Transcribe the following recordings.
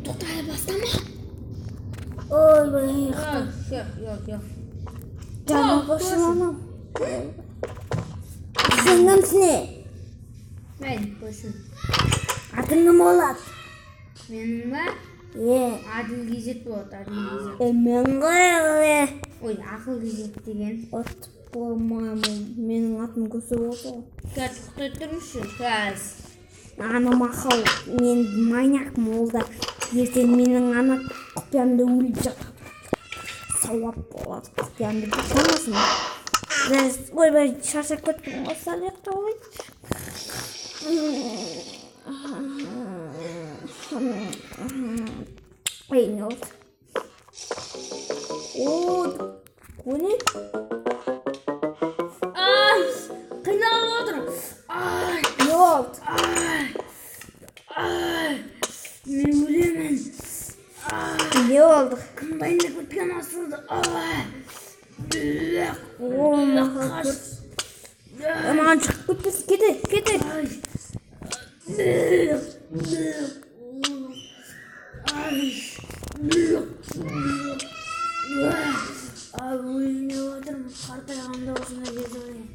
Тоқтай бастама. Ойбай. Yok. Canım başım anam. Sen kimsin? Ben boşum. Adın ne olat? Benim var. Adil Gecet болады, Adil Gecet. Men қай. Ой, Ақыл Gecet деген. От болмаймын. Менің атым көсе болды. Қазір тоқтай тұрмышы, қазір. Анам ақыл. Мен маньяк молда. Ертең менің ана құпиямды өліп жатады. Сауап болады. Құпиямды бұлтамасын. Ойбай, шаршап кеттім. Осы әлетті ойды. Ey, ne oldu? Bu ne? Ay, қиналып отырмын. Ay, Ne oldu? Мен өлемін. Ne oldu? Қандайында көткен асырды. Aman çık gitmez. Gidin. Өліне отырмын. Қартайғанда осындай кез ойлаймын.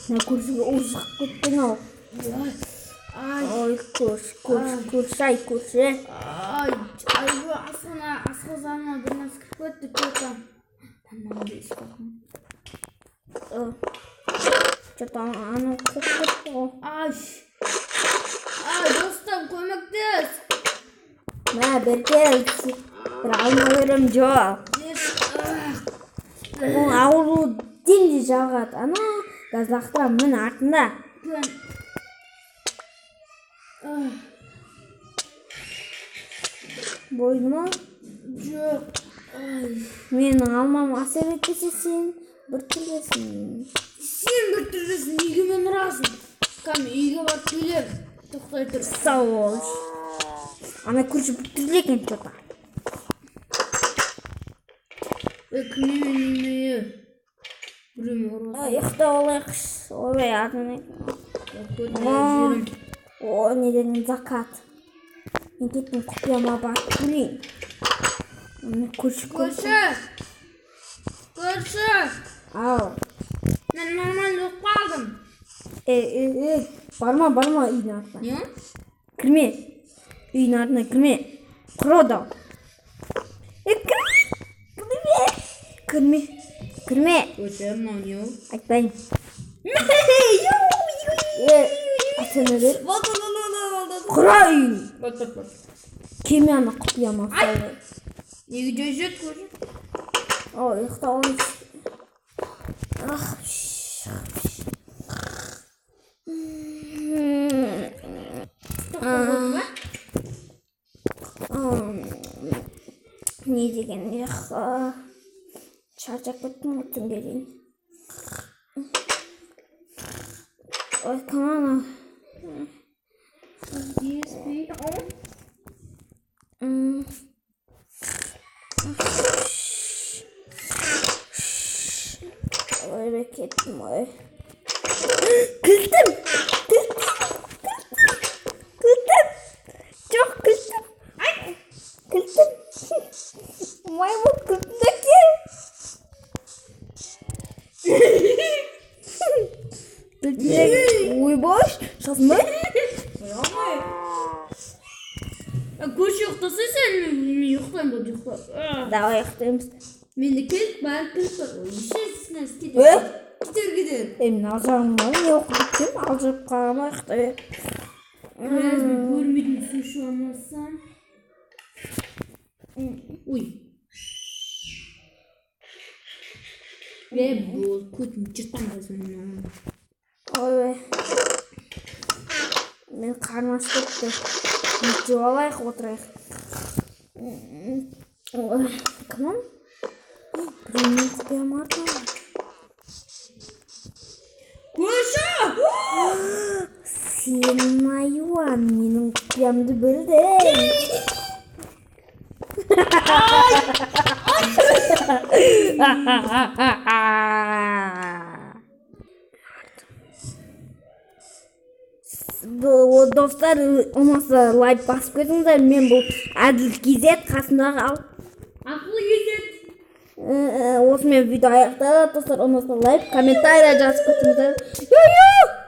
Ne kurşun uzak gittin o. Ay kurş. Ay bu asqazanma bir narsa kirib ketdi ko'kam. Tamamda ish qildim. Что-то она купит. Do'stim, ko'makdas. Ben bir almalarım yok. O avlu dinli жағат. Ана газлақтырам мен артында. Болды ма? Жоқ. Менің алмам әсер етпесе сен бір түрлесің. Сен бір түрлесің, үйге мен ұрасың. Кәме үйге барып келем. Тоқтай тұр. Сау бол. Ана күрші бір түрлеген что-то. Кімеменеме біреуме ұрасың. Ұйықта олайықш. Ойбай артына. О, неден закат. Мен кеттім құпияма барып көрейін. Көрші. Ау. Мен нормально оқып қалдым. Барма үйдің артына. Не? Кірме. Үйдің артына кірме. Құрады. Кірме. Көрші, мынау не ол? Айтпайын. Атына бер. Құра үйін. Бат. Кеме ана құпияма салды. Неге жөжет көрші? Ұйықта олайын. Не деген шаршап кеттім түнге дейін. Ой, комана. Ой, кеттім ой. Кілтім. Жоқ, кілтім. Кілтім. Маймыл кілтімдеке. Ой, бош. Шасмай. Көрші ұйықтаса сен, мен ұйықтаймын бұл ұйықта. Давай ұйықтаймыз. Менде келіп бар. Ешесіне істейді. Кетер. Мен алжағым бар, не оқып біттім, алжып қарама ұйықтай. Мен көрмейтін сөші алмасам. Ой. Бұл көтін жыртам басым. Ой. Мен қармас кетті. Нүкте алайық, отырайық. Кім он? Біреумен құпиям артына. Көрші! Сен майуан, менің құпиямды білдің. достар, ұнаса лайк басып кетіңіздер. Мен бұл Әділ KZ, қасымдағы ал. Ақылы кезет. Осымен видео аяқталады достар. Ұнаса лайк, комментария жазып кетіңіздер.